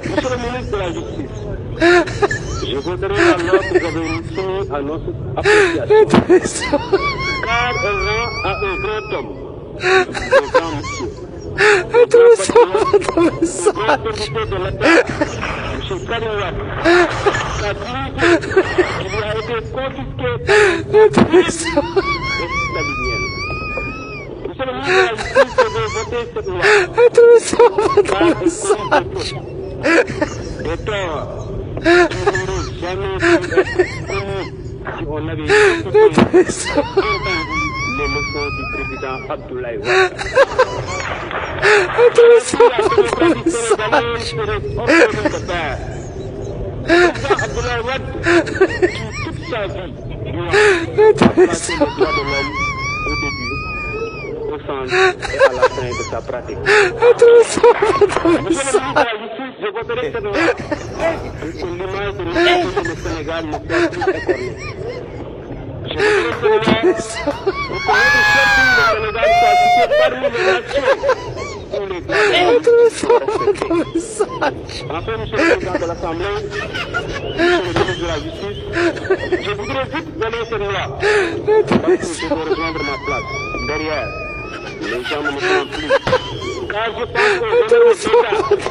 Monsieur le ministre de la Justice, je voudrais alors que vous avez soumis à notre appréciation. Car elle rend à un grand homme, un grand monsieur, un grand serviteur de l'État, M. Karim Wade, sa dignité qui lui a été confisquée par les staliniennes. Monsieur le ministre de la Justice, je vais voter cette loi. Car elle corrige des torts qui n'auraient jamais pu être commis si on avait écouté les leçons du président Abdoulaye Wade. La démocratie sénégalaise serait obtenue de terre. Le président Abdoulaye Wade, qui toute sa vie lui a placé le droit de l'homme au début, au centre et à la fin de sa pratique. Monsieur le ministre de la Justice, je voterai cette loi pour que l'image de notre pays, le Sénégal, ne soit plus écornée. Je voterai cette loi pour que notre cher pays, le Sénégal, soit cité parmi les nations où les droits de l'homme sont respectés. Enfin, monsieur le président de l'Assemblée, monsieur le ministre de la Justice, je voudrais vite donner cette loi parce que je veux rejoindre ma place derrière. Les gens ne me prennent plus. Car je pense qu'on donne le débat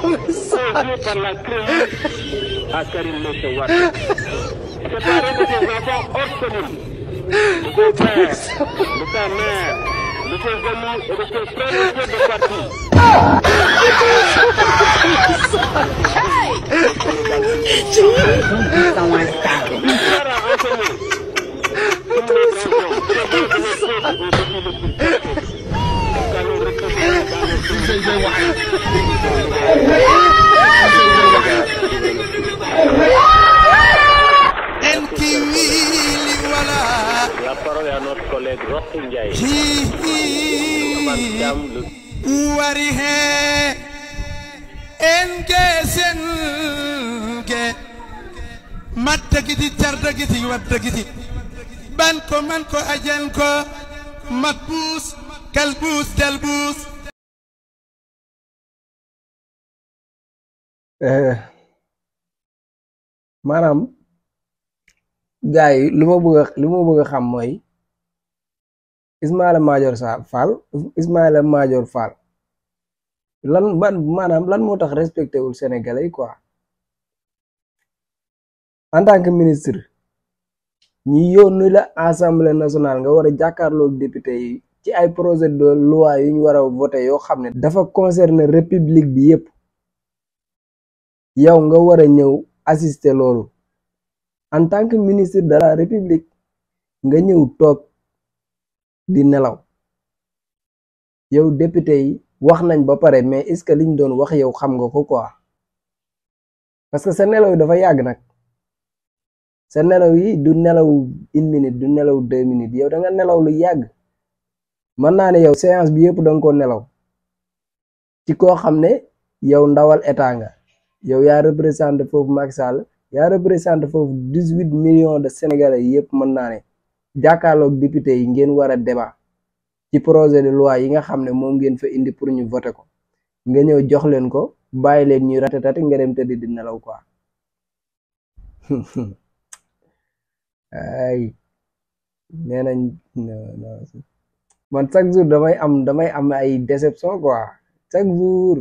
causé par la crise à Karim Wade. Séparé de ses enfants orphelins, de ses pères, de sa mère, de ses amis et de ses frères de parti. La parole est à notre collègue Rocky Ndiaye. Mattagiti tardagiti wattagiti banko manko ajanko matbus kalbus dalbus. maanaam gars yi lu ma bëgg a xam mooy Ismaïla Madior Fall lan moo tax respecté wul Sénégalais yi quoi. En tant que ministre ñi yónni la assemblée nationale nga war a jàkkaarloog député yi ci ay projet de loi yu ñu war a voté yoo xam ne dafa concerner république bi yépp yow nga war a ñëw assister loolu en tant que ministre de la république nga ñëw toog di nelaw yow député yi wax nañ ba pare mais est-ce que liñ doon wax yow xam nga ko quoi parce que sa nelaw yi dafa yàgg nag. sa nelaw yi du nelaw 1 minute du nelaw 2 minutes yow da nga nelaw lu yàgg mën naa ne yow séance bi yëpp da nga ko nelaw ci koo xam ne yow ndawal état nga yow yaa représenté foofu Macky Sall yaa représenté foofu 18 millions de sénégalais yëpp mën naa ne jàkkaarloog député yi ngeen war a débat ci projet de loi yi nga xam ne moom ngeen fa indi pour ñu voter ko nga ñëw jox leen ko bàyyi leen ñuy ratatati nga dem tëdd di nelaw quoi. ay nee nañ man chaque jour damay am ay déception quoi chaque jour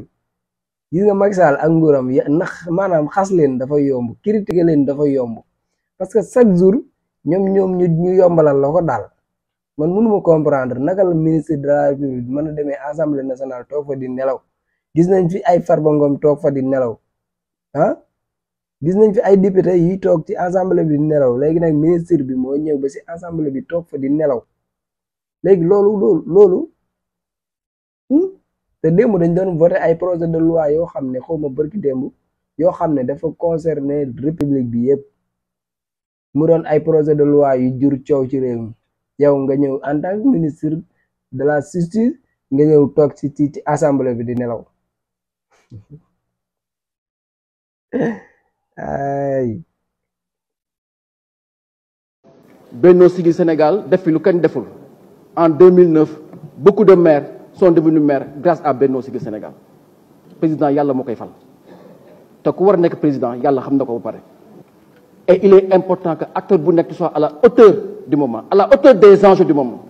gis nga Macky Sall ak nguuram ndax maanaam xas leen dafa yomb critiquer leen dafa yomb parce que chaque jour ñoom ñu yombalal la ko daal man mënuma comprendre naka la ministre de la République mën a demee assemblée nationale toog fa di nelaw gis nañ fi ay Farba Ngom toog fa di nelaw ah gis nañ fi ay député yi toog ci assemblée bi di nelaw léegi nag ministre bi moo ñëw ba ci assemblée bi toog fa di nelaw léegi loolu te démb dañ doon voté ay projet de loi yoo xam ne xawma bërki démb yoo xam ne dafa concerner république bi yépp mu doon ay projet de loi yu jur coow ci réew mi yow nga ñëw en tant que ministre de la justice nga ñëw toog ci assemblée bi di nelaw ay Benno Siggil Sénégal def fi lu kenn deful en 2009 beaucoup de maires sont devenus maires grâce à Benno Siggil Sénégal président yàlla moo koy fal te ku war a nekk président yàlla xam na ko ba pare. Et il est important que acteur bu nekk soit à la hauteur du moment, à la hauteur des enjeux du moment.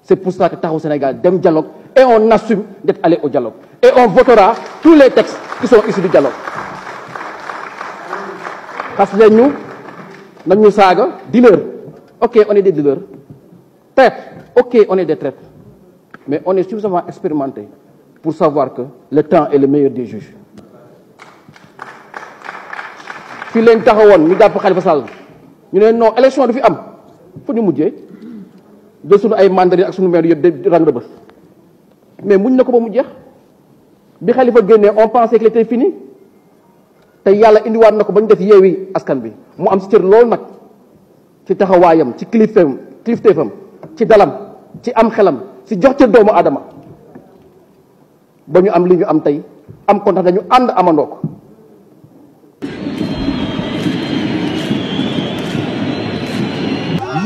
C'est pour ça que Taxawu Sénégal dem dialogue et on assume d'être allé au dialogue. Et on votera tous les textes qui sont issus du dialogue. Parce que nous, nous sommes dealers. Ok, on est des dealers. Traite. Ok, on est des traites. Mais on est suffisamment expérimenté pour savoir que le temps est le meilleur des juges. Si nous avons dit Khalifa Sall, nous avons dit non, l'élection est am. Faut nous mouiller. De sunu ay mandarine ak sunu maire de rang de bës. Mais muñ nako ba mu jeex. Bi Khalifa génné on pensait qu'il était fini. Té yalla indi waat nako bañ def yewi askan bi. Mu am ci cër lool nak. Ci taxawayam, ci clifteefam, ci dalam, ci am xelam, ci jox ci doomu adama. Ba ñu am li ñu am tay, am ko ndax dañu and amandoko.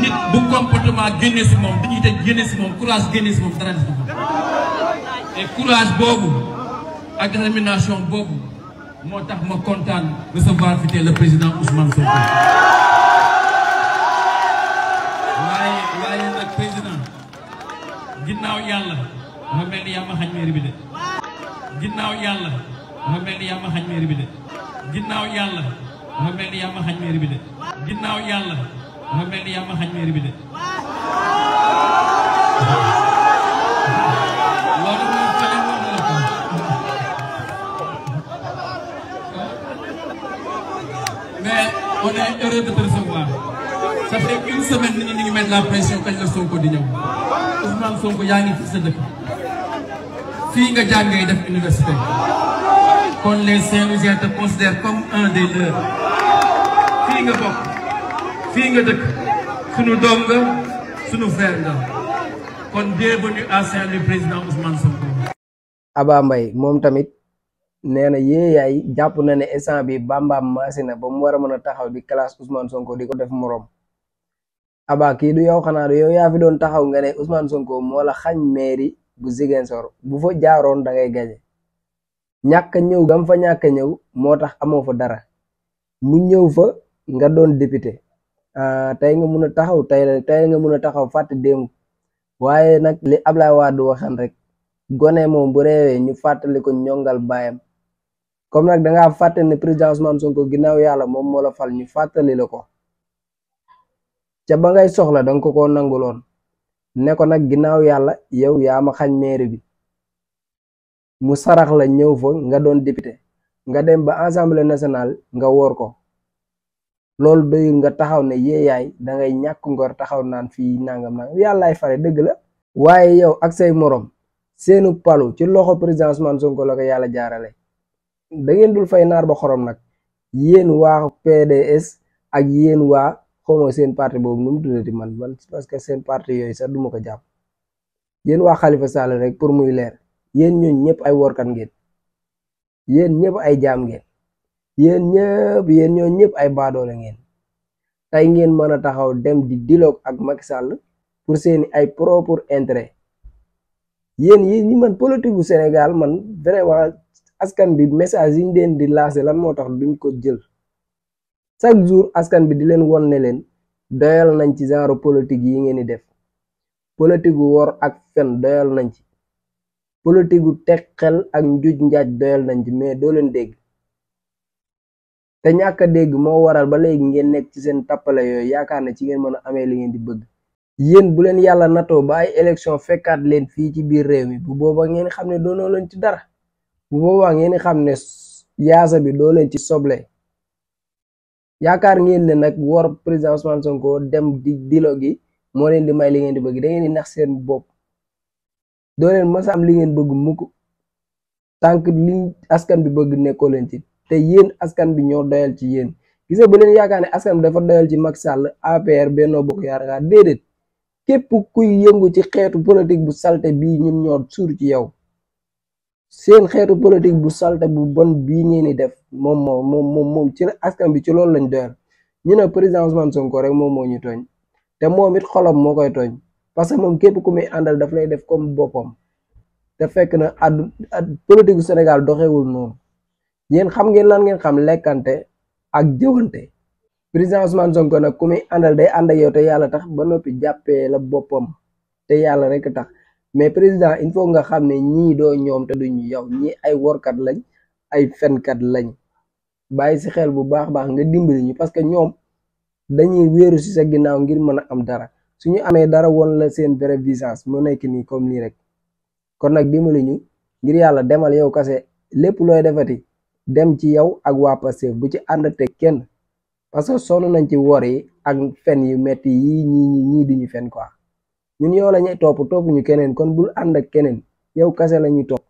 Nit bu comportement génné ci mom dignité génné ci mom courage génné ci mom dara def ko et courage bobu ak détermination bobu motax ma contane recevoir fité le président Ousmane Sonko waye nak président ginnaw yalla ma melni yama xagn mairie bi de ginnaw yalla ma melni yama xagn mairie bi de ginnaw yalla ma melni yama xagn mairie bi de ginnaw yalla ma mel ni yaa ma xañ mairie bi de loolu moom fële moom la ko mais on est heureux de te recevoir ça fait une semaine nit ñi ñu ngi mettre la pression kañ la Sonko di ñëw Ousmane Sonko yaa ngi fi sa dëkk fii nga jàngee def université kon les Saint-Louisiens te considèrent comme un des leurs fii nga bokk fii nga dëkk sunu doom nga sunu frère nga kon bienvenue à Saint-Louis président Ousmane Sonko. Aba Mbaye moom tamit nee na yéeyaay jàpp na ne instant bi bambaam maasi na ba mu war a mën a taxaw di classe Ousmane Sonko di ko def morom. Aba kii du yow xanaa du yow yaa fi doon taxaw nga ne Ousmane Sonko moo la xañ mairie bu Ziguinchor bu fa jaaroon da ngay gañe ñàkk ñëw gam fa ñàkk ñëw moo tax amoo fa dara mu ñëw fa nga doon député. Tey nga mun a taxaw tey nga mun a taxaw fàtte démb waaye nag li Ablaye Wade waxan rek gone moom bu réewee ñu fàttali ko ñongal baayam comme nag dangaa fàtte ne président Ousmane Sonko ginnaaw yàlla moom moo la fal ñu fàttali la ko ca ba ngay soxla danga ko nanguloon ne ko nag ginnaaw yàlla yow yaa ma xañ mairie bi mu sarax la ñëw fa nga doon député nga dem ba assemblée nationale nga woor ko loolu doyul nga taxaw ne yéeyaay dangay ñàkk ngor taxaw naan fii nangam yàllaay fare dëgg la waaye yow ak say morom seenu palu ci loxo président Ousmane Sonko la ko yàlla jaarale da ngeen dul fay naar ba xorom nag yéen waa PDS ak yéen waa xawma seen parti boobu nu mu tuddati man parce que seen parti yooyu sax duma ko jàpp yéen waa Khalifa Sall rek pour muy leer yéen ñooñu ñëpp ay workat ngeen yéen ñëpp ay jaam ngeen yéen ñoo ñëpp ay baadoole ngeen tey ngeen mën a taxaw dem di dialogue ak Macky Sall pour seeni ay propre intérêt yéen yi ñi man politique bu Sénégal man vraiment askan bi message yi ñu leen di lancer lan moo tax duñ ko jël chaque jour askan bi di leen won ne leen doyal nañ ci genre politique yi ngeen di def politique gu wor ak fen doyal nañ ci politique gu teg xel ak njuj njaaj doyal nañ ci mais doo leen dégg te ñàkk a dégg moo waral ba léegi ngeen nekk ci seen tappale yooyu yaakaar ne ci ngeen mën a amee li ngeen di bëgg yéen bu leen yàlla natoo ba ay élection fekkaat leen fii ci biir réew mi bu boobaa ngeen xam ne doonoo leen ci dara bu boobaa ngeen xam ne yaasa bi doo leen ci soble yaakaar ngeen ne nag war président Ousmane Sonko dem di dilo gi moo leen di may li ngeen di bëgg da ngeen di nax seen bopp doo leen mës a am li ngeen bëgg mukk tànk li askan bi bëgg nekkoo leen ci te yéen askan bi ñoo doyal ci yéen gis nga bu leen yaakaar ne askan bi dafa doyal ci Macky Sall APR Benno Bokk Yaakaar déedéet képp kuy yëngu ci xeetu politique bu salte bii ñun ñoo suur ci yow seen xeetu politique bu salte bu bon bii ngeen di def moom ci askan bi ci loolu lañ doyal ñu ne président Ousmane Sonko rek moom moo ñu tooñ te moom it xolam moo koy tooñ parce que moom képp ku muy àndal daf lay def comme boppam te fekk na politique bu Sénégal doxewul noonu yéen xam ngeen lan ngeen xam lekkante ak jëwante. président Ousmane Sonko nag ku muy àndal day ànd ak yow te yàlla tax ba noppi jàppee la boppam te yàlla rek tax mais président il faut nga xam ne ñii doo ñoom te duñu yow ñii ay workat lañ ay fenkat lañ bàyyi si xel bu baax nga dimbali ñu parce que ñoom dañuy wéeru si sa ginnaaw ngir mën a am dara suñu amee dara woon la seen vrai visage mu nekk nii comme nii rek kon nag dimbali ñu ngir yàlla demal yow kase lépp looy defati dem ci yow ak waa Pastef bu ci ànd te kenn parce que sonn nañ ci wor yi ak fen yu metti yi ñii duñu fen quoi ñun yow la ñuy topp ñu keneen kon bul ànd ak keneen yow kase la ñuy topp